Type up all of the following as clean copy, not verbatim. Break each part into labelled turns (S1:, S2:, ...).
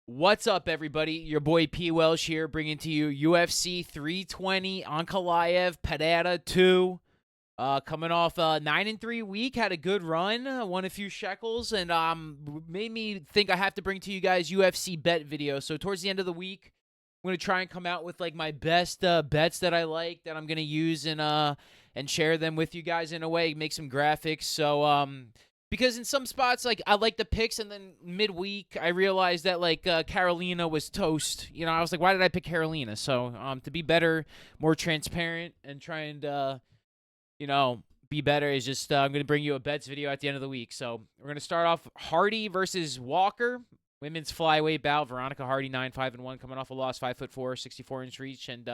S1: What's up, everybody? Your boy P. Welsh here, bringing to you UFC 320, Ankalaev, Pereira 2. Coming off a 9-3 week, had a good run, won a few shekels, and made me think I have to bring to you guys UFC bet video. So towards the end of the week, I'm gonna try and come out with like my best bets that I like that I'm gonna use and share them with you guys in a way, make some graphics. So because in some spots like I like the picks, and then midweek I realized that like Carolina was toast. You know, I was like, why did I pick Carolina? So to be better, more transparent, and try and be better is just I'm going to bring you a bets video at the end of the week. So we're going to start off Hardy versus Walker, women's flyweight bout. Veronica Hardy 9-5-1, coming off a loss, 5'4", 64-inch reach, and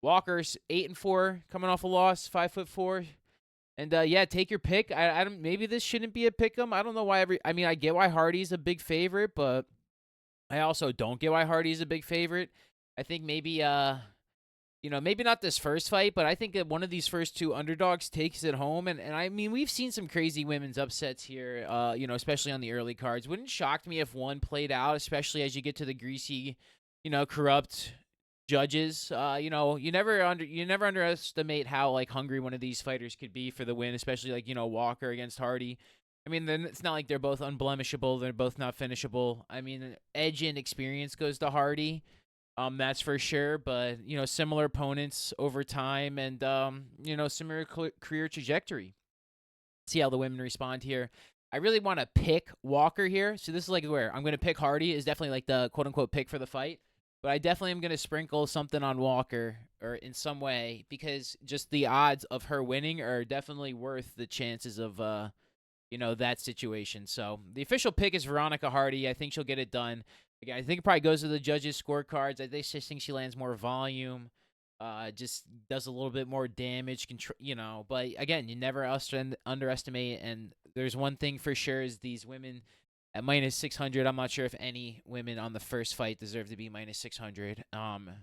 S1: Walker's 8-4, coming off a loss, 5'4". And yeah, take your pick. I don't. Maybe this shouldn't be a pick 'em. I don't know why I mean, I get why Hardy's a big favorite, but I also don't get why Hardy's a big favorite. I think maybe maybe not this first fight, but I think that one of these first two underdogs takes it home. And I mean, we've seen some crazy women's upsets here, especially on the early cards. Wouldn't shock me if one played out, especially as you get to the greasy, corrupt judges. You never underestimate how like hungry one of these fighters could be for the win, especially like, Walker against Hardy. I mean, then it's not like they're both unblemishable. They're both not finishable. I mean, edge and experience goes to Hardy. That's for sure. But similar opponents over time, and similar career trajectory. See how the women respond here. I really want to pick Walker here. So this is like where I'm going to pick Hardy is definitely like the quote unquote pick for the fight. But I definitely am going to sprinkle something on Walker or in some way, because just the odds of her winning are definitely worth the chances of that situation. So the official pick is Veronica Hardy. I think she'll get it done. Again, I think it probably goes to the judges' scorecards. I just think she lands more volume, just does a little bit more damage, But again, you never underestimate. And there's one thing for sure is these women at minus 600. I'm not sure if any women on the first fight deserve to be minus 600.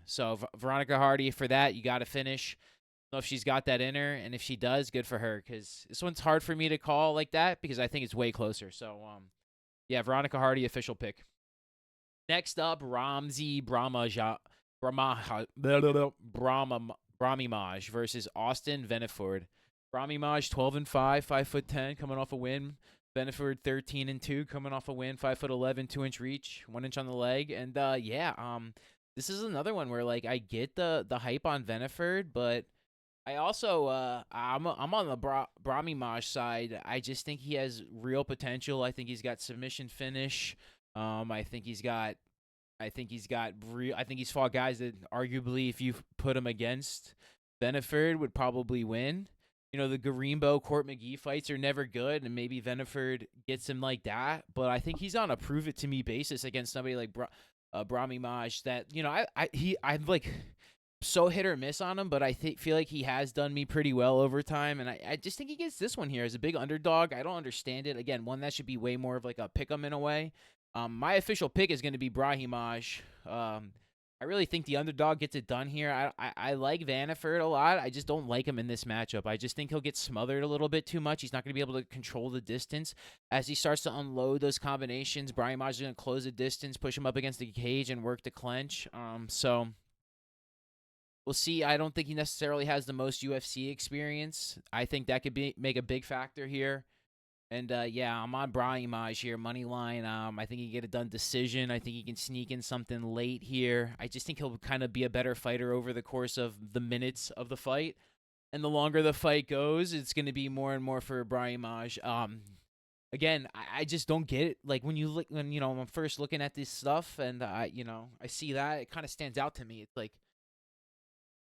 S1: So Veronica Hardy, for that, you got to finish. I don't know if she's got that in her, and if she does, good for her, because this one's hard for me to call like that because I think it's way closer. So, yeah, Veronica Hardy, official pick. Next up, Ramzi Bramimaj versus Austin Veneford. Bramimaj 12-5, 5'10", coming off a win. Veneford 13-2, coming off a win, 5'11", 2-inch reach, 1 inch on the leg, and this is another one where like I get the hype on Veneford, but I also I'm on the Bramimaj side. I just think he has real potential. I think he's got submission finish. I think he's got I think he's fought guys that arguably, if you put him against Veneford, would probably win. The Garimbo Court McGee fights are never good, and maybe Veneford gets him like that. But I think he's on a prove it to me basis against somebody like Brahmi Maj. That I'm like so hit or miss on him, but I feel like he has done me pretty well over time, and I just think he gets this one here as a big underdog. I don't understand it. Again, one that should be way more of like a pick 'em in a way. My official pick is going to be Brahimaj. I really think the underdog gets it done here. I like Vanderford a lot. I just don't like him in this matchup. I just think he'll get smothered a little bit too much. He's not going to be able to control the distance. As he starts to unload those combinations, Brahimaj is going to close the distance, push him up against the cage, and work to clinch. So we'll see. I don't think he necessarily has the most UFC experience. I think that could make a big factor here. And yeah, I'm on Brahimaj here, money line. I think he can get it done decision. I think he can sneak in something late here. I just think he'll kind of be a better fighter over the course of the minutes of the fight. And the longer the fight goes, it's going to be more and more for Brahimaj. Again, I just don't get it. Like when I'm first looking at this stuff, and I see that, it kind of stands out to me. It's like,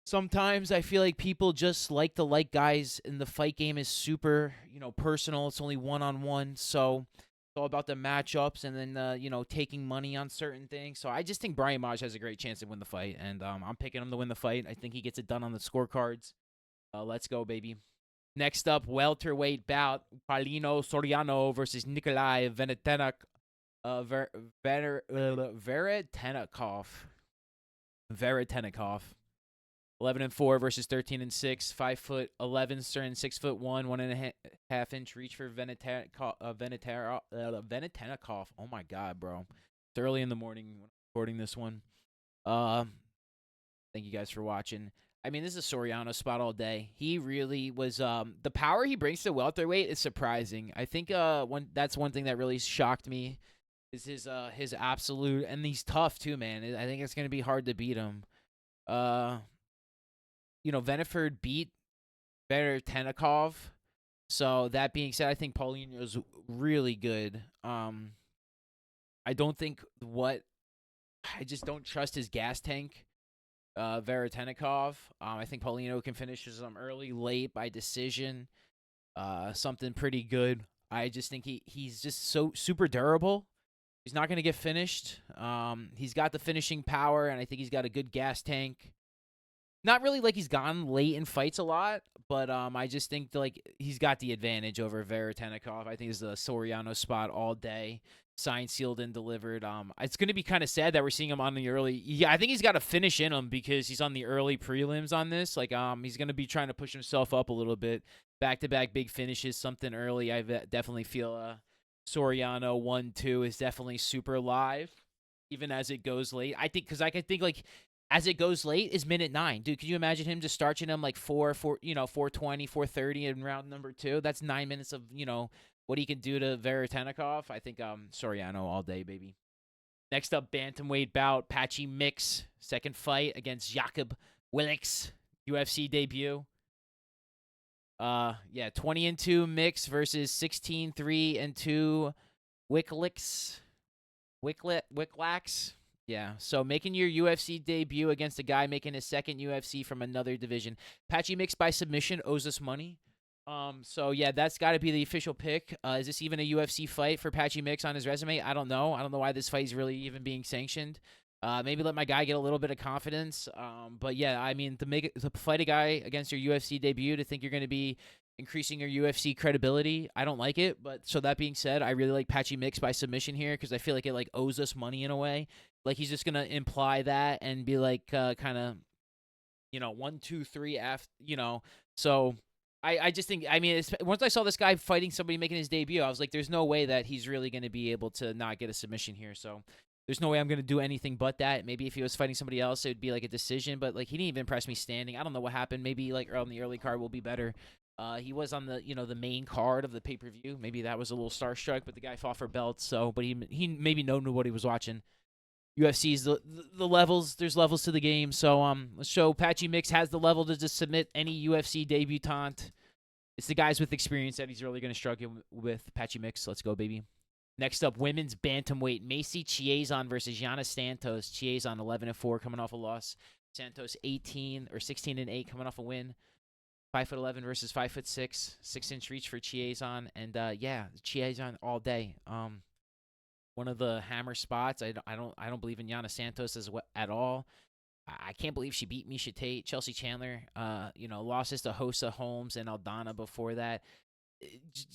S1: sometimes I feel like people just like to like guys, and the fight game is super, personal. It's only one-on-one, so it's all about the matchups and then, taking money on certain things. So I just think Brian Maj has a great chance to win the fight, and I'm picking him to win the fight. I think he gets it done on the scorecards. Let's go, baby. Next up, welterweight bout, Paulino Soriano versus Nikolai Veretennikov. Veretennikov. 11-4 versus 13-6, 5'11", 6'1", 1.5 inch reach for Venetennikov. Oh my god, bro. It's early in the morning when I'm recording this one. Uh, thank you guys for watching. I mean, this is a Soriano spot all day. He really was the power he brings to welterweight is surprising. I think that's one thing that really shocked me is his absolute, and he's tough too, man. I think it's gonna be hard to beat him. Uh, Veniford beat Veretennikov. So that being said, I think Paulinho's really good. I don't think what I just don't trust his gas tank. Veretennikov. I think Paulinho can finish him early, late by decision. Something pretty good. I just think he's just so super durable. He's not going to get finished. He's got the finishing power, and I think he's got a good gas tank. Not really like he's gone late in fights a lot, but I just think like he's got the advantage over Veretennikov. I think it's the Soriano spot all day, signed, sealed, and delivered. It's going to be kind of sad that we're seeing him on the early. Yeah, I think he's got to finish in him because he's on the early prelims on this. Like he's going to be trying to push himself up a little bit. Back-to-back big finishes, something early. I definitely feel Soriano 1-2 is definitely super live, even as it goes late. I think because I can think like as it goes late is minute 9. Dude, could you imagine him just starting him like 420, 430 in round number 2? That's 9 minutes of, what he can do to Veretennikov. I think Soriano all day, baby. Next up, bantamweight bout, Patchy Mix, second fight against Jakob Willix, UFC debut. 20-2 Mix versus 16-3-2 Wicklax. Yeah, so making your UFC debut against a guy making his second UFC from another division. Patchy Mix by submission owes us money. So yeah, that's got to be the official pick. Is this even a UFC fight for Patchy Mix on his resume? I don't know. I don't know why this fight is really even being sanctioned. Maybe let my guy get a little bit of confidence. But yeah, I mean, to fight a guy against your UFC debut, to think you're going to be increasing your UFC credibility, I don't like it. But so that being said, I really like Patchy Mix by submission here because I feel like it like owes us money in a way. Like he's just gonna imply that and be like kind of 1, 2, 3 after So I just think once I saw this guy fighting somebody making his debut, I was like, there's no way that he's really gonna be able to not get a submission here. So there's no way I'm gonna do anything but that. Maybe if he was fighting somebody else, it would be like a decision. But like he didn't even impress me standing. I don't know what happened. Maybe like on the early card will be better. He was on the the main card of the pay per view. Maybe that was a little starstruck, but the guy fought for belts, so but he maybe knew what he was watching. UFC's the levels. There's levels to the game. So let's show Patchy Mix has the level to just submit any UFC debutant. It's the guys with experience that he's really going to struggle with. Patchy Mix. Let's go, baby. Next up, women's bantamweight. Macy Chiasson versus Yana Santos. Chiasson 11-4 coming off a loss. Santos 16-8 coming off a win. 5'11" versus 5'6", 6-inch reach for Chiasson, and Chiasson all day. One of the hammer spots. I don't believe in Yana Santos at all. I can't believe she beat Miesha Tate. Chelsea Chandler, losses to Hosa Holmes and Aldana before that.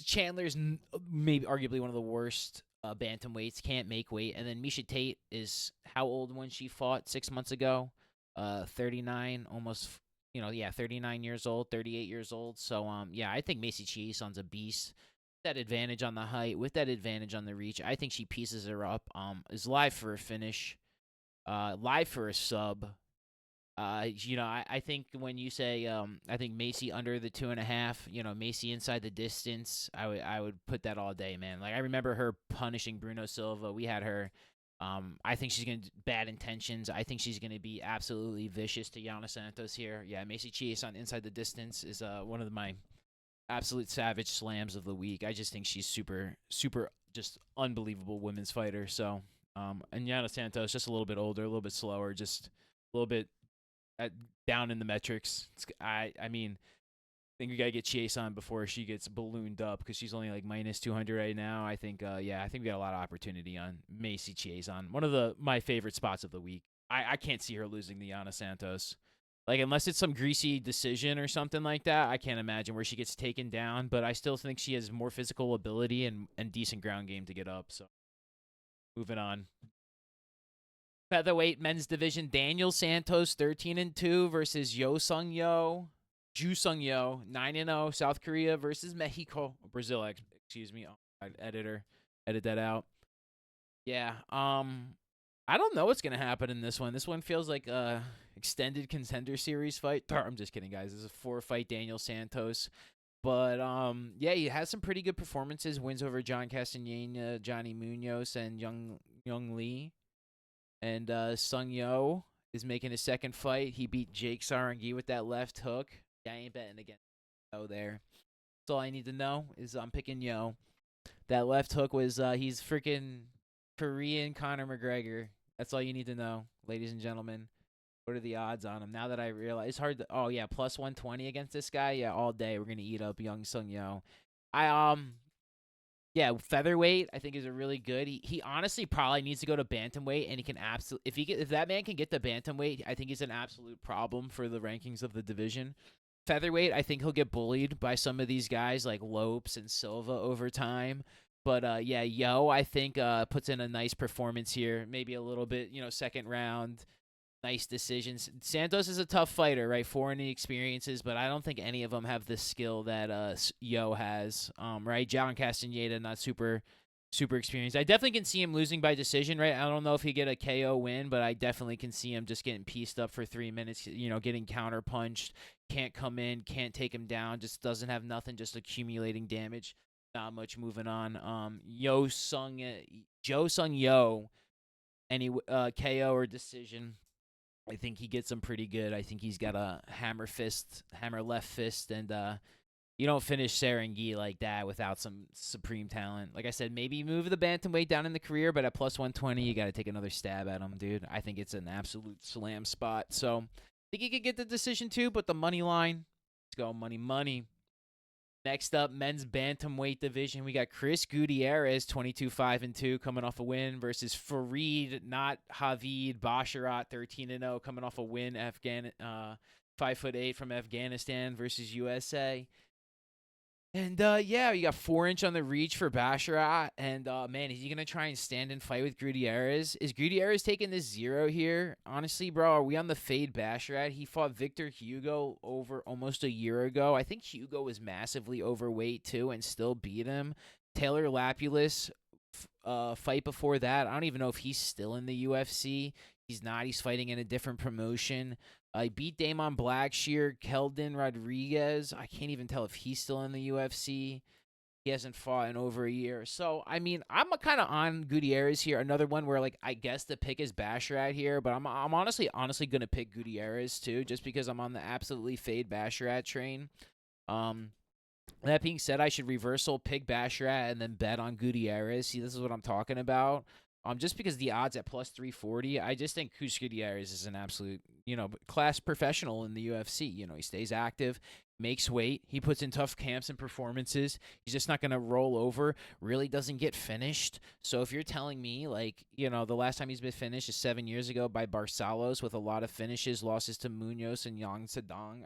S1: Chandler's maybe arguably one of the worst bantamweights. Can't make weight. And then Miesha Tate is how old when she fought 6 months ago? 39, almost. 39 years old, 38 years old. So I think Macy Chiasson's a beast. That advantage on the height, with that advantage on the reach, I think she pieces her up. Is live for a finish, live for a sub. I think when you say, I think Macy under the 2.5, Macy inside the distance, I would put that all day, man. Like I remember her punishing Bruno Silva. We had her. I think she's gonna bad intentions. I think she's gonna be absolutely vicious to Yana Santos here. Yeah, Macy Chiasson inside the distance is one of my absolute savage slams of the week. I just think she's super, super, just unbelievable women's fighter. So, and Yana Santos just a little bit older, a little bit slower, just a little bit down in the metrics. I think we gotta get Chiasson before she gets ballooned up because she's only like minus 200 right now. I think, I think we got a lot of opportunity on Macy Chiasson. One of my favorite spots of the week. I can't see her losing to Yana Santos. Like, unless it's some greasy decision or something like that, I can't imagine where she gets taken down. But I still think she has more physical ability and decent ground game to get up. So, moving on. Featherweight men's division, Daniel Santos, 13-2 versus Ju Sung Yeo, 9-0, South Korea versus Mexico. Brazil, excuse me. Oh, editor, edit that out. Yeah. I don't know what's gonna happen in this one. This one feels like a extended contender series fight. I'm just kidding, guys. This is a 4-fight Daniel Santos. But yeah, he has some pretty good performances. Wins over John Castaneda, Johnny Munoz, and Young Lee. And Sung Yo is making his second fight. He beat Jake Sarangi with that left hook. Yeah, I ain't betting against Yo there. That's all I need to know is I'm picking Yo. That left hook was he's freaking Korean Conor McGregor. That's all you need to know, ladies and gentlemen. What are the odds on him? Now that I realize it's hard to oh yeah, plus 120 against this guy. Yeah, all day we're gonna eat up Young Sung Yo. I yeah, featherweight I think is a really good. He honestly probably needs to go to bantamweight, and he can absolutely if that man can get to bantamweight, I think he's an absolute problem for the rankings of the division. Featherweight, I think he'll get bullied by some of these guys like Lopes and Silva over time. But yeah, Yo, I think puts in a nice performance here. Maybe a little bit, second round, nice decisions. Santos is a tough fighter, right? Foreign experiences, but I don't think any of them have the skill that Yo has, right? John Castaneda, not super experienced. I definitely can see him losing by decision, right? I don't know if he get a KO win, but I definitely can see him just getting pieced up for 3 minutes, getting counter punched, can't come in, can't take him down, just doesn't have nothing, just accumulating damage. Not much moving on. Joe Sung Yo, any KO or decision. I think he gets him pretty good. I think he's got a hammer left fist, and you don't finish Sarangi like that without some supreme talent. Like I said, maybe move the bantamweight down in the career, but at plus 120, you got to take another stab at him, dude. I think it's an absolute slam spot. So I think he could get the decision too, but the money line, let's go money. Next up, men's bantamweight division. We got Chris Gutierrez, 22-5-2, coming off a win versus Fareed, not Havid Basharat, 13-0, coming off a win. 5'8" from Afghanistan versus USA. And yeah, you got 4-inch on the reach for Basharat. And man, is he gonna try and stand and fight with Gutierrez? Is Gutierrez taking this 0 here? Honestly, bro, are we on the fade Basharat? He fought Victor Hugo over almost a year ago. I think Hugo was massively overweight too, and still beat him. Taylor Lapulus, fight before that. I don't even know if he's still in the UFC. He's not. He's fighting in a different promotion. I beat Damon Blackshear, Keldon Rodriguez. I can't even tell if he's still in the UFC. He hasn't fought in over a year. So, I mean, I'm kind of on Gutierrez here. Another one where, like, I guess the pick is Basharat here, but I'm honestly going to pick Gutierrez, too, just because I'm on the absolutely fade Basharat train. That being said, I should reversal pick Basharat and then bet on Gutierrez. See, this is what I'm talking about. Just because the odds at plus 340, I just think Chris Gutierrez is an absolute, class professional in the UFC. He stays active, makes weight, he puts in tough camps and performances. He's just not going to roll over, really doesn't get finished. So if you're telling me, like, the last time he's been finished is 7 years ago by Barcelos with a lot of finishes, losses to Munoz and Yang Sedong,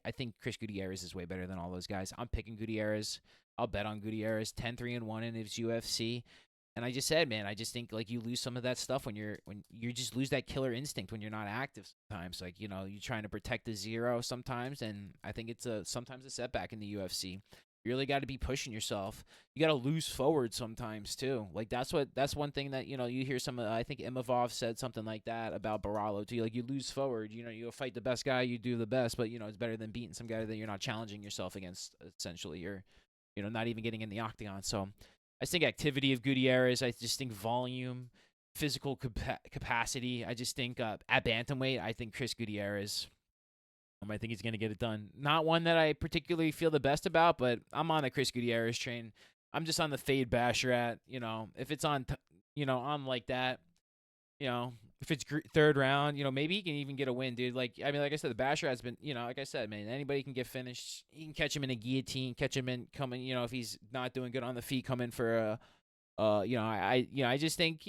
S1: I think Chris Gutierrez is way better than all those guys. I'm picking Gutierrez. I'll bet on Gutierrez, 10-3-1 in his UFC. And I just said, man, I just think like you lose some of that stuff when you just lose that killer instinct when you're not active sometimes. Like, you're trying to protect the 0 sometimes, and I think it's sometimes a setback in the UFC. You really got to be pushing yourself. You got to lose forward sometimes too. Like that's one thing that you hear some. I think Imavov said something like that about Baralo too. Like you lose forward. You go fight the best guy, you do the best, but it's better than beating some guy that you're not challenging yourself against. Essentially, you're not even getting in the octagon. So I just think activity of Gutierrez. I just think volume, physical capacity. I just think at bantamweight, I think Chris Gutierrez. I think he's going to get it done. Not one that I particularly feel the best about, but I'm on the Chris Gutierrez train. I'm just on the fade Basharat. If it's on, on like that, if it's third round, maybe he can even get a win, dude. Like I said, the Basharat's been, like I said, man, anybody can get finished. You can catch him in a guillotine, catch him in coming, if he's not doing good on the feet, come in for a, I just think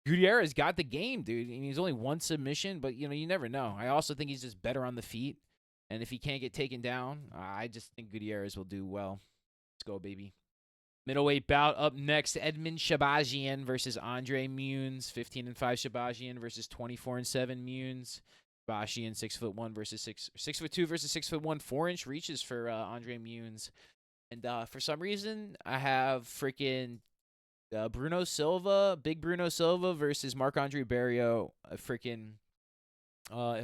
S1: Gutierrez got the game, dude. And he's only one submission, but you never know. I also think he's just better on the feet, and if he can't get taken down, I just think Gutierrez will do well. Let's go, baby. Middleweight bout up next, Edmund Shabazian versus Andre Muniz. 15-5 Shabazian versus 24-7 Muniz. Shabazian 6'1" versus 6'2" versus 6'1", 4-inch reaches for Andre Muniz. And for some reason, I have freaking Bruno Silva, big Bruno Silva versus Marc-Andre Barrios, a freaking uh,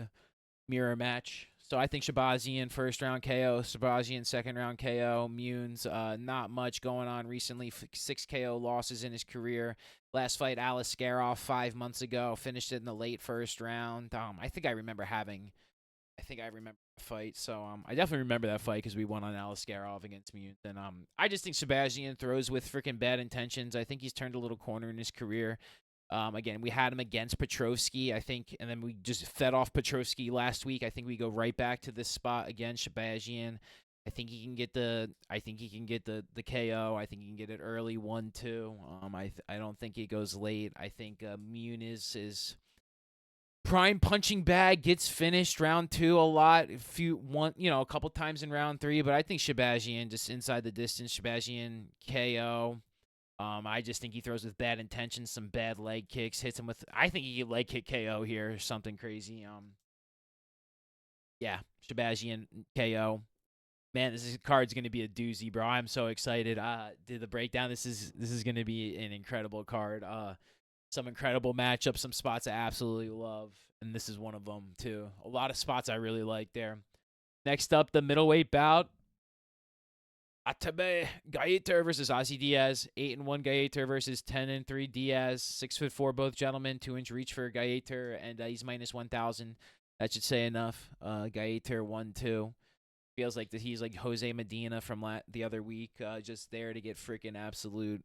S1: mirror match. So I think Shabazian first round KO, Shabazian second round KO. Munes, not much going on recently. 6 KO losses in his career. Last fight, Ankalaev 5 months ago, finished it in the late first round. I think I remember the fight. So I definitely remember that fight because we won on Ankalaev against Munes. And I just think Shabazian throws with freaking bad intentions. I think he's turned a little corner in his career. Again, we had him against Petrovsky, I think, and then we just fed off Petrovsky last week. I think we go right back to this spot again. Shabazian. I think he can get the. I think he can get the KO. I think he can get it early 1-2. I don't think he goes late. I think Muniz is prime punching bag, gets finished round 2 a lot. A couple times in round 3, but I think Shabazian just inside the distance. Shabazian KO. I just think he throws with bad intentions, some bad leg kicks, hits him with. I think he could leg kick KO here, or something crazy. Yeah, Shabazian KO. Man, this card's gonna be a doozy, bro. I'm so excited. Did the breakdown. This is gonna be an incredible card. Some incredible matchups, some spots I absolutely love, and this is one of them too. A lot of spots I really like there. Next up, the middleweight bout. Atabe Gaiter versus Ozzy Diaz. 8-1 Gaiter versus 10-3 Diaz. 6'4" both gentlemen. 2-inch reach for Gaiter, and he's minus 1,000. That should say enough. Gaiter 1-2. Feels like that he's like Jose Medina from the other week, just there to get freaking absolute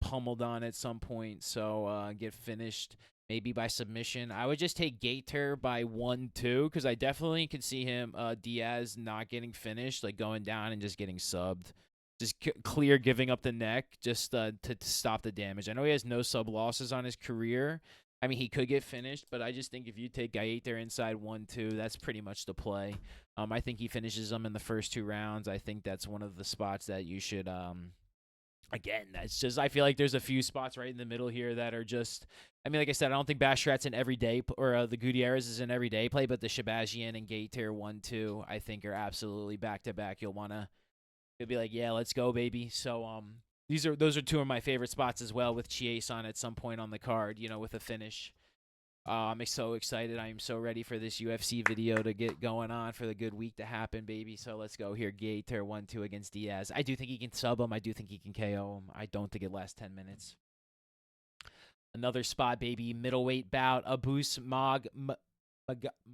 S1: pummeled on at some point. So get finished maybe by submission. I would just take Gaiter by 1-2 because I definitely could see him, Diaz, not getting finished, like going down and just getting subbed. Just clear giving up the neck just to stop the damage. I know he has no sub losses on his career. I mean, he could get finished, but I just think if you take Gaiter inside 1-2, that's pretty much the play. I think he finishes him in the first 2 rounds. I think that's one of the spots that you should again, that's just, I feel like there's a few spots right in the middle here that are just, I mean, like I said, I don't think Bastrat's an everyday, or the Gutierrez is an everyday play, but the Shabazian and Gaiter 1-2, I think are absolutely back-to-back. You'll be like, yeah, let's go, baby. So, those are 2 of my favorite spots as well, with Chase on at some point on the card, with a finish. I'm so excited. I am so ready for this UFC video to get going on, for the good week to happen, baby. So let's go here. Gaiter 1-2 against Diaz. I do think he can sub him. I do think he can KO him. I don't think it lasts 10 minutes. Another spot, baby. Middleweight bout. Abus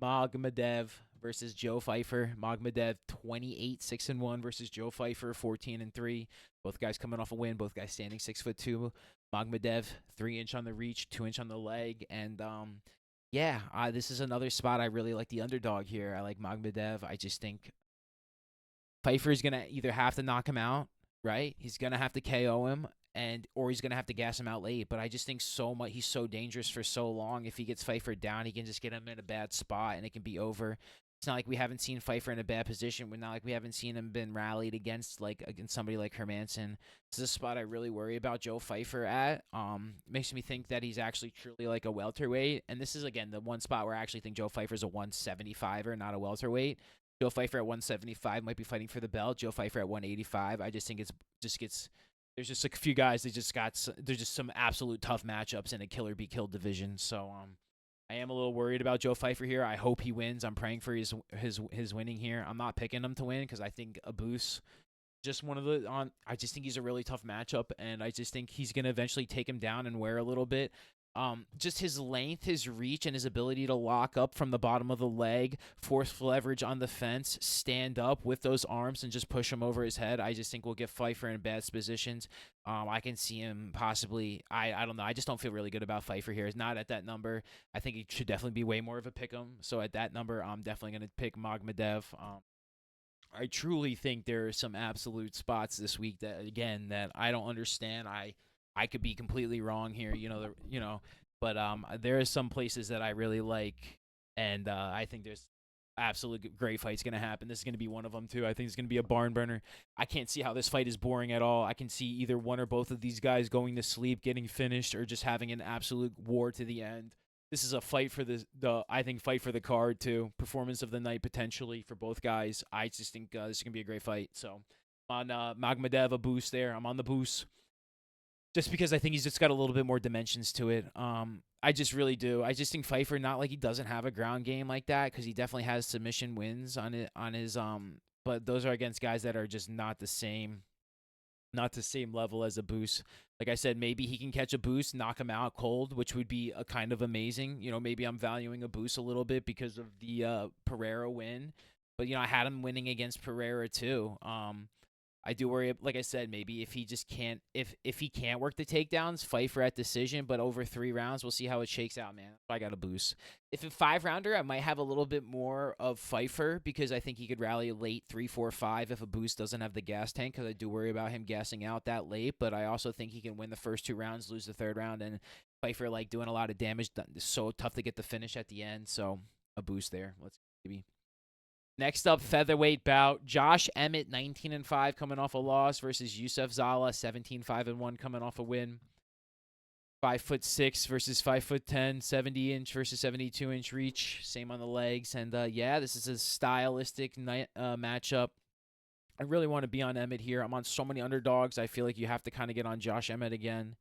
S1: Magmadev versus Joe Pfeiffer. Magmadev 28-6-1 versus Joe Pfeiffer 14-3. Both guys coming off a win. Both guys standing 6'2". Magmadev 3-inch on the reach, 2-inch on the leg, and this is another spot I really like the underdog here. I like Magmadev. I just think Pfeiffer is gonna either have to knock him out, right? He's gonna have to KO him, or he's gonna have to gas him out late. But I just think he's so dangerous for so long. If he gets Pfeiffer down, he can just get him in a bad spot, and it can be over. It's not like we haven't seen Pfeiffer in a bad position. Not like we haven't seen him been rallied against somebody like Hermanson. This is a spot I really worry about Joe Pfeiffer at. Makes me think that he's actually truly like a welterweight. And this is, again, the one spot where I actually think Joe Pfeiffer's a 175er, not a welterweight. Joe Pfeiffer at 175 might be fighting for the belt. Joe Pfeiffer at 185. I just think there's just a few guys that there's just some absolute tough matchups in a killer be killed division. So I am a little worried about Joe Pfeiffer here. I hope he wins. I'm praying for his winning here. I'm not picking him to win because I think Abus just I just think he's a really tough matchup, and I just think he's gonna eventually take him down and wear a little bit. Just his length, his reach, and his ability to lock up from the bottom of the leg, force leverage on the fence, stand up with those arms, and just push him over his head. I just think we'll get Pfeiffer in bad positions. I can see him possibly. I don't know. I just don't feel really good about Pfeiffer here. He's not at that number. I think he should definitely be way more of a pick'em. So at that number, I'm definitely going to pick Magmadev. I truly think there are some absolute spots this week that I don't understand. I could be completely wrong here, but there are some places that I really like, and I think there's absolute great fights going to happen. This is going to be one of them too. I think it's going to be a barn burner. I can't see how this fight is boring at all. I can see either one or both of these guys going to sleep, getting finished, or just having an absolute war to the end. This is a fight for fight for the card too. Performance of the night potentially for both guys. I just think this is going to be a great fight. So on Magmadev, a boost there. I'm on the boost. just because I think he's just got a little bit more dimensions to it. I just really do. I just think Pfeiffer, not like he doesn't have a ground game like that, because he definitely has submission wins on it on his but those are against guys that are just not the same, not the same level as a Boost. Like I said, maybe he can catch a Boost, knock him out cold, which would be a kind of amazing. Maybe I'm valuing a Boost a little bit because of the Pereira win, but I had him winning against Pereira too. I do worry, like I said, maybe if he just can't, if he can't work the takedowns, Pfeiffer at decision, but over 3 rounds, we'll see how it shakes out, man. I got a Boost. If a 5-rounder, I might have a little bit more of Pfeiffer, because I think he could rally late 3, 4, 5 if a Boost doesn't have the gas tank, because I do worry about him gassing out that late, but I also think he can win the first 2 rounds, lose the 3rd round, and Pfeiffer doing a lot of damage. It's so tough to get the finish at the end, so a Boost there. Let's maybe. Next up, featherweight bout. Josh Emmett, 19-5, coming off a loss, versus Youssef Zala, 17-5-1, coming off a win. 5'6" versus 5'10", 70-inch versus 72-inch reach. Same on the legs. And yeah, this is a stylistic matchup. I really want to be on Emmett here. I'm on so many underdogs. I feel like you have to kind of get on Josh Emmett again.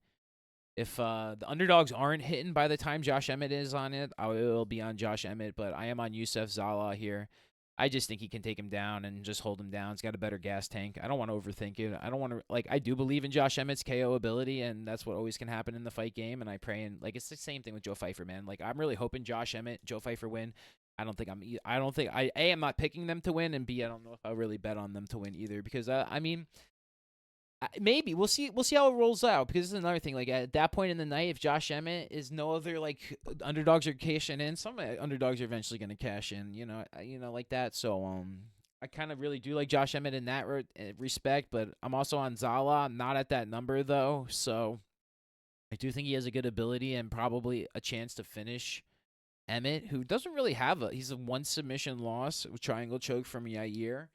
S1: If the underdogs aren't hitting by the time Josh Emmett is on it, I will be on Josh Emmett. But I am on Youssef Zala here. I just think he can take him down and just hold him down. He's got a better gas tank. I don't want to overthink it. I don't want to, I do believe in Josh Emmett's KO ability, and that's what always can happen in the fight game. And I pray, and it's the same thing with Joe Pfeiffer, man. I'm really hoping Josh Emmett, Joe Pfeiffer win. I am not picking them to win, and B, I don't know if I'll really bet on them to win either, because maybe we'll see how it rolls out, because this is another thing. At that point in the night, if Josh Emmett is no other underdogs are cashing in, some underdogs are eventually going to cash in, like that. So I kind of really do like Josh Emmett in that respect, but I'm also on Zala. I'm not at that number though, so I do think he has a good ability and probably a chance to finish Emmett, who doesn't really have he's a 1 submission loss with triangle choke from Yair.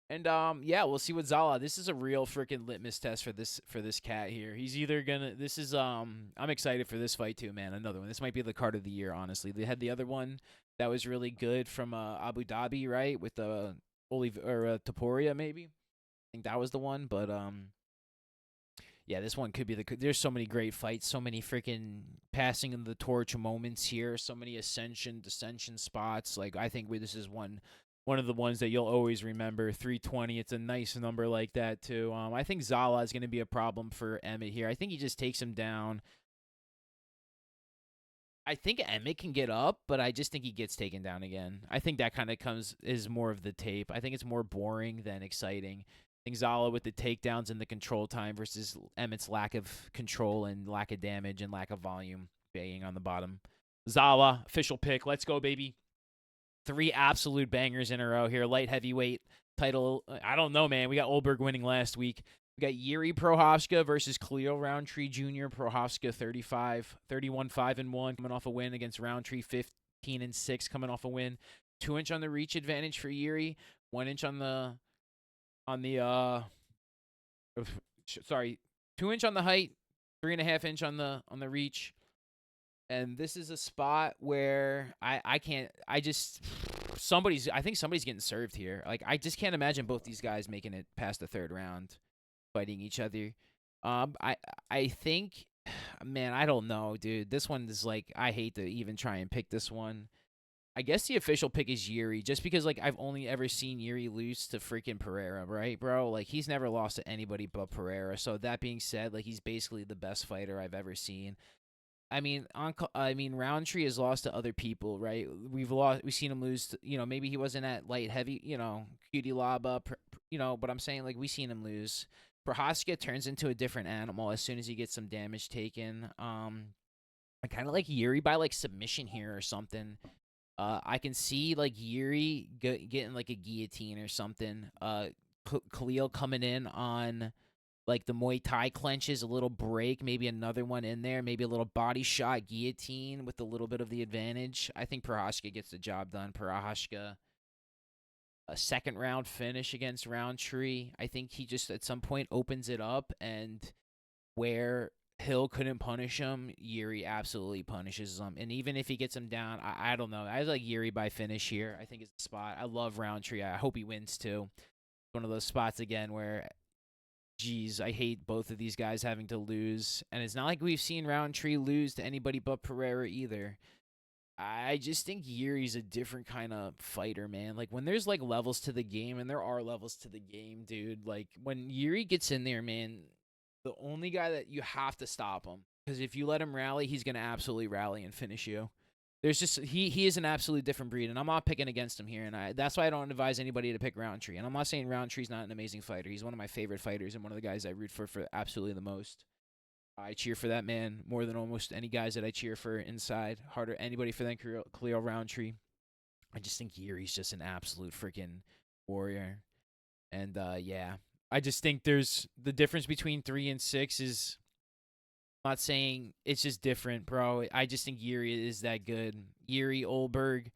S1: And yeah, we'll see what Zala. This is a real freaking litmus test for this cat here. He's either gonna. This is I'm excited for this fight too, man. Another one. This might be the card of the year, honestly. They had the other one that was really good from Abu Dhabi, right? With Taporia, maybe. I think that was the one, but yeah, this one could be there's so many great fights, so many freaking passing of the torch moments here, so many ascension, descension spots. I think this is one of the ones that you'll always remember. 320, it's a nice number like that too. I think Zala is going to be a problem for Emmett here. I think he just takes him down. I think Emmett can get up, but I just think he gets taken down again. I think that kind of is more of the tape. I think it's more boring than exciting. I think Zala with the takedowns and the control time versus Emmett's lack of control and lack of damage and lack of volume being on the bottom. Zala, official pick. Let's go, baby. 3 absolute bangers in a row here. Light heavyweight title. I don't know, man. We got Olberg winning last week. We got Yuri Prochazka versus Khalil Roundtree Jr. Prochazka 31-5-1, coming off a win against Roundtree, 15-6, coming off a win. 2-inch on the reach advantage for Yuri. 1 inch on the 2-inch on the height, 3.5 inch on the reach. And this is a spot where I think somebody's getting served here. I just can't imagine both these guys making it past the 3rd round, fighting each other. I think, man, I don't know, dude. This one is I hate to even try and pick this one. I guess the official pick is Yuri, just because I've only ever seen Yuri lose to freaking Pereira, right, bro? He's never lost to anybody but Pereira. So that being said, he's basically the best fighter I've ever seen. I mean, Roundtree has lost to other people, right? We've seen him lose to, maybe he wasn't at light heavy, Cutie Laba, but I'm saying we've seen him lose. Prochazka turns into a different animal as soon as he gets some damage taken. I kind of like Yuri by submission here or something. I can see Yuri getting a guillotine or something. Khalil coming in on the Muay Thai clenches, a little break, maybe another one in there, maybe a little body shot guillotine with a little bit of the advantage. I think Prochazka gets the job done. Prochazka, a 2nd round finish against Roundtree. I think he just at some point opens it up, and where Hill couldn't punish him, Yuri absolutely punishes him. And even if he gets him down, I don't know. I like Yuri by finish here. I think it's the spot. I love Roundtree. I hope he wins too. One of those spots again where geez, I hate both of these guys having to lose. And it's not like we've seen Roundtree lose to anybody but Pereira either. I just think Yuri's a different kind of fighter, man. Like when there's like levels to the game, and there are levels to the game, dude. Like when Yuri gets in there, man, the only guy that you have to stop him, because if you let him rally, he's gonna absolutely rally and finish you. There's just he is an absolutely different breed, and I'm not picking against him here, and that's why I don't advise anybody to pick Roundtree. And I'm not saying Roundtree's not an amazing fighter. He's one of my favorite fighters and one of the guys I root for absolutely the most. I cheer for that man more than almost any guys that I cheer for inside. Harder anybody for than Khalil Roundtree. I just think Yuri's just an absolute freaking warrior. And yeah, I just think there's the difference between 3 and 6 is. I'm not saying it's just different, bro. I just think Yuri is that good. Yuri, Olberg,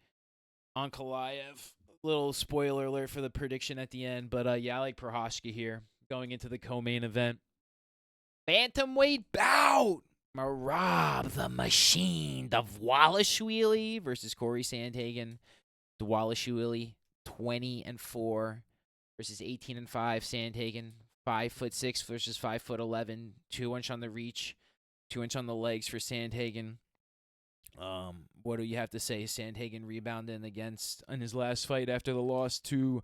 S1: Ankalaev. Little spoiler alert for the prediction at the end, but yeah, I like Prohaska here going into the co-main event. Bantamweight bout. Marab the Machine, Dvalishvili versus Corey Sandhagen. Dvalishvili 20-4 versus 18-5. Sandhagen 5'6" versus 5'11", 2-inch on the reach, 2-inch on the legs for Sandhagen. What do you have to say? Sandhagen rebounding against in his last fight after the loss to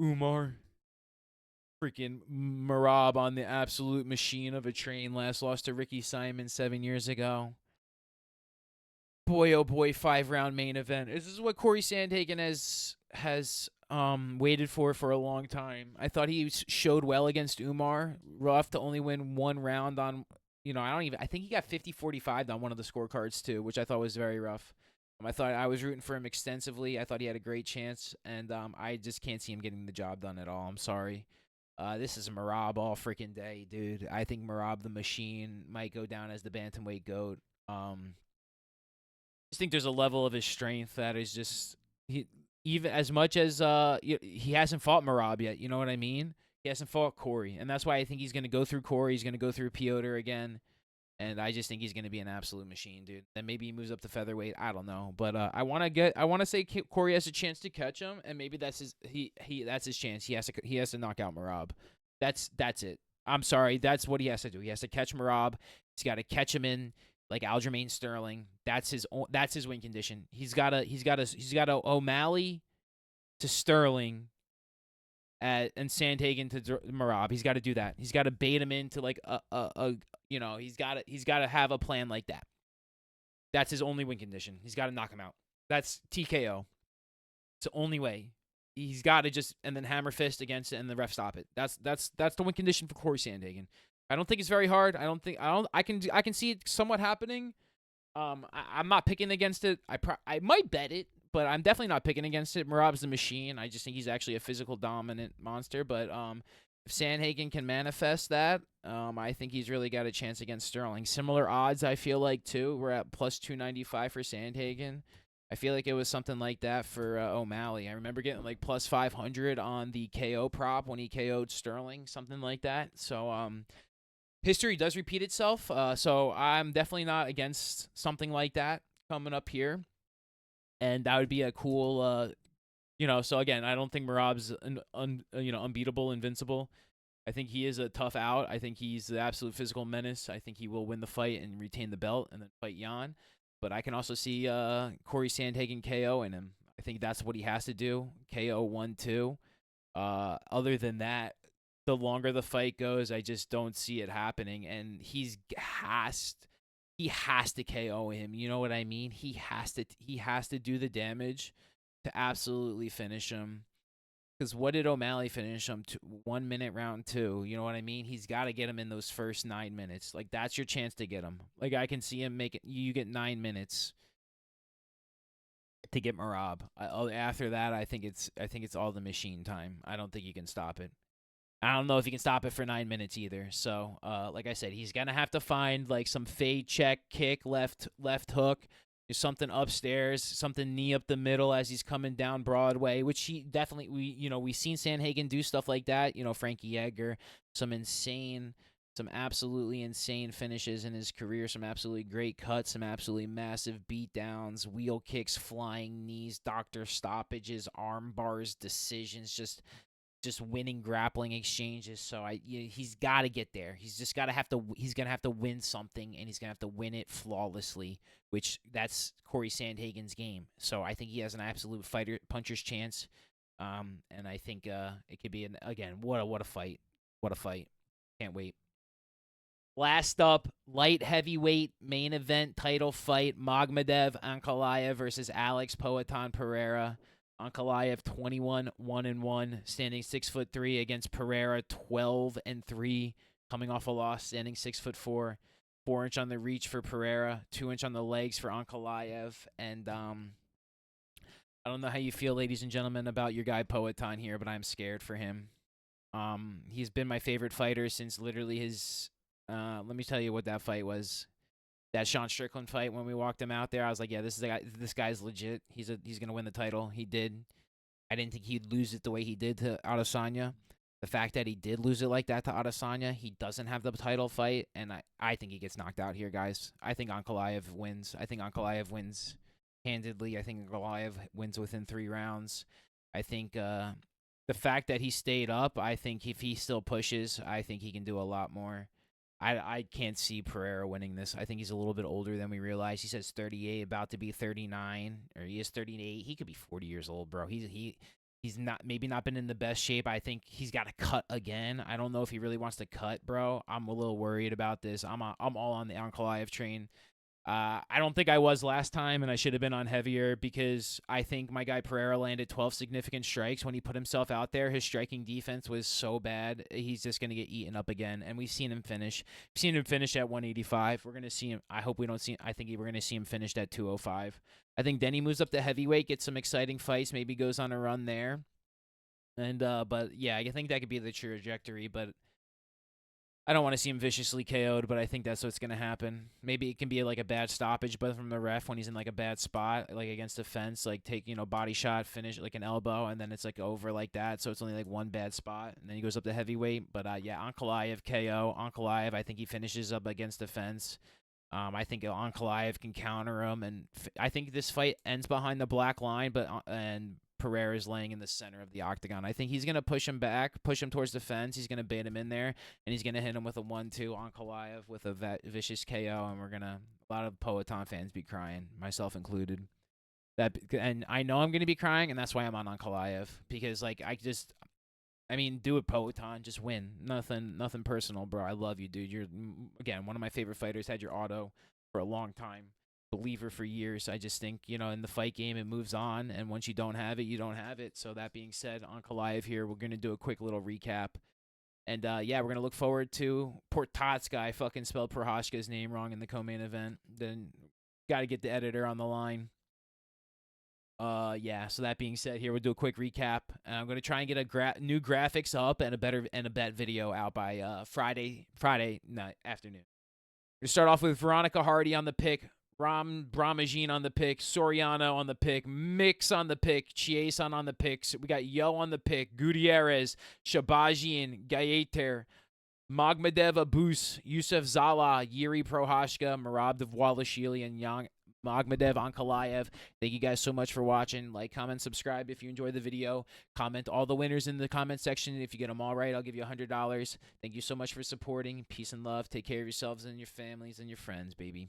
S1: Umar. Freaking Marab on the absolute machine of a train. Last lost to Ricky Simon 7 years ago. Boy, oh boy, 5-round main event. This is what Corey Sandhagen has waited for a long time. I thought he showed well against Umar. Rough to only win 1 round on, I think he got 50-45 on one of the scorecards too, which I thought was very rough. I thought I was rooting for him extensively. I thought he had a great chance, and I just can't see him getting the job done at all. I'm sorry. This is Marab all freaking day, dude. I think Marab the Machine might go down as the bantamweight GOAT. I just think there's a level of his strength that is just even as much as he hasn't fought Marab yet. You know what I mean? He hasn't fought Corey, and that's why I think he's going to go through Corey. He's going to go through Piotr again, and I just think he's going to be an absolute machine, dude. Then maybe he moves up to featherweight. I don't know, but I want to say Corey has a chance to catch him, and maybe that's that's his chance. He has to knock out Marab. That's it. I'm sorry. That's what he has to do. He has to catch Marab. He's got to catch him in like Aljamain Sterling. That's his win condition. He's got a O'Malley to Sterling and Sandhagen to Marab. He's got to do that. He's got to bait him into like he's got to have a plan like that. That's his only win condition. He's got to knock him out. That's TKO. It's the only way. He's got to just and then hammer fist against it and the ref stop it. That's the win condition for Corey Sandhagen. I don't think it's very hard. I can see it somewhat happening. I'm not picking against it. I might bet it, but I'm definitely not picking against it. Marab's the machine. I just think he's actually a physical dominant monster. But if Sandhagen can manifest that, I think he's really got a chance against Sterling. Similar odds, I feel like too. We're at plus 295 for Sandhagen. I feel like it was something like that for O'Malley. I remember getting like plus 500 on the KO prop when he KO'd Sterling, something like that. So history does repeat itself. So I'm definitely not against something like that coming up here. And that would be a cool, so again, I don't think Marab's unbeatable, invincible. I think he is a tough out. I think he's the absolute physical menace. I think he will win the fight and retain the belt and then fight Jan. But I can also see Corey Sandhagen KO in him. I think that's what he has to do. KO 1-2. Other than that, the longer the fight goes, I just don't see it happening. And he has to KO him. You know what I mean? He has to do the damage to absolutely finish him. Because what did O'Malley finish him? 1 minute round 2. You know what I mean? He's got to get him in those first 9 minutes. Like, that's your chance to get him. Like, I can see him make it. You get 9 minutes to get Marab. After that, I think it's all the machine time. I don't think you can stop it. I don't know if he can stop it for 9 minutes either. So, like I said, he's gonna have to find like some fade check, kick, left hook, something upstairs, something knee up the middle as he's coming down Broadway, which he definitely we've seen Sandhagen do stuff like that. Frankie Edgar, some absolutely insane finishes in his career, some absolutely great cuts, some absolutely massive beatdowns, wheel kicks, flying knees, doctor stoppages, arm bars, decisions, just just winning grappling exchanges. So he's got to get there. He's just got to have to. He's gonna have to win something, and he's gonna have to win it flawlessly. Which that's Corey Sandhagen's game. So I think he has an absolute fighter puncher's chance. And I think it could be again. What a fight! What a fight! Can't wait. Last up, light heavyweight main event title fight: Magomedov Ankalaev versus Alex Poatan Pereira. Ankalaev 21-1-1, standing 6'3" against Pereira 12-3, coming off a loss, standing 6'4", 4-inch on the reach for Pereira, 2-inch on the legs for Ankalaev, and I don't know how you feel, ladies and gentlemen, about your guy Poatan here, but I'm scared for him. He's been my favorite fighter since literally his. Let me tell you what that fight was. That Sean Strickland fight, when we walked him out there, I was like, yeah, this is the guy. This guy's legit. He's gonna win the title. He did. I didn't think he'd lose it the way he did to Adesanya. The fact that he did lose it like that to Adesanya, he doesn't have the title fight, and I think he gets knocked out here, guys. I think Ankalaev wins. I think Ankalaev wins handedly. I think Ankalaev wins within 3 rounds. I think the fact that he stayed up, I think if he still pushes, I think he can do a lot more. I can't see Pereira winning this. I think he's a little bit older than we realize. He says 38, about to be 39, or he is 38. He could be 40 years old, bro. He's not been in the best shape. I think he's got to cut again. I don't know if he really wants to cut, bro. I'm a little worried about this. I'm all on the Ankalaev train. I don't think I was last time, and I should have been on heavier because I think my guy Pereira landed 12 significant strikes when he put himself out there. His striking defense was so bad, he's just going to get eaten up again, and we've seen him finish. We've seen him finish at 185. We're going to see him. I hope we don't see. I think we're going to see him finished at 205. I think then he moves up to heavyweight, gets some exciting fights, maybe goes on a run there. And but yeah, I think that could be the trajectory, but I don't want to see him viciously KO'd, but I think that's what's going to happen. Maybe it can be like a bad stoppage, but from the ref when he's in like a bad spot, like against the fence, like take, body shot, finish like an elbow, and then it's like over like that. So it's only like one bad spot, and then he goes up to heavyweight. But yeah, Ankalaev KO. Ankalaev, I think he finishes up against the fence. I think Ankalaev can counter him, and I think this fight ends behind the black line, and Pereira is laying in the center of the octagon. I think he's going to push him back, push him towards the fence. He's going to bait him in there, and he's going to hit him with a 1-2 on Ankalaev with a vicious KO, and a lot of Poatan fans be crying, myself included. And I know I'm going to be crying, and that's why I'm on Ankalaev, because do it, Poatan, just win. Nothing personal, bro. I love you, dude. You're, again, one of my favorite fighters, had your auto for a long time. Believer for years. I just think, in the fight game, it moves on, and once you don't have it, you don't have it. So that being said, Ankalaev here, we're going to do a quick little recap. And yeah, we're going to look forward to Portatska. I fucking spelled Prohashka's name wrong in the co-main event. Then got to get the editor on the line. Yeah, so that being said, here we'll do a quick recap. I'm going to try and get new graphics up and a bet video out by Friday night afternoon. We're going to start off with Veronica Hardy on the pick, Bramajin on the pick, Soriano on the pick, Mix on the pick, Chieson on the picks. We got Yo on the pick, Gutierrez, Shabajian, Gayeter, Magomedov Abus, Yusuf Zala, Yuri Prohashka, Merab Dvalishvili, and Magomedov Ankalaev. Thank you guys so much for watching. Like, comment, subscribe if you enjoyed the video. Comment all the winners in the comment section. If you get them all right, I'll give you $100. Thank you so much for supporting. Peace and love. Take care of yourselves and your families and your friends, baby.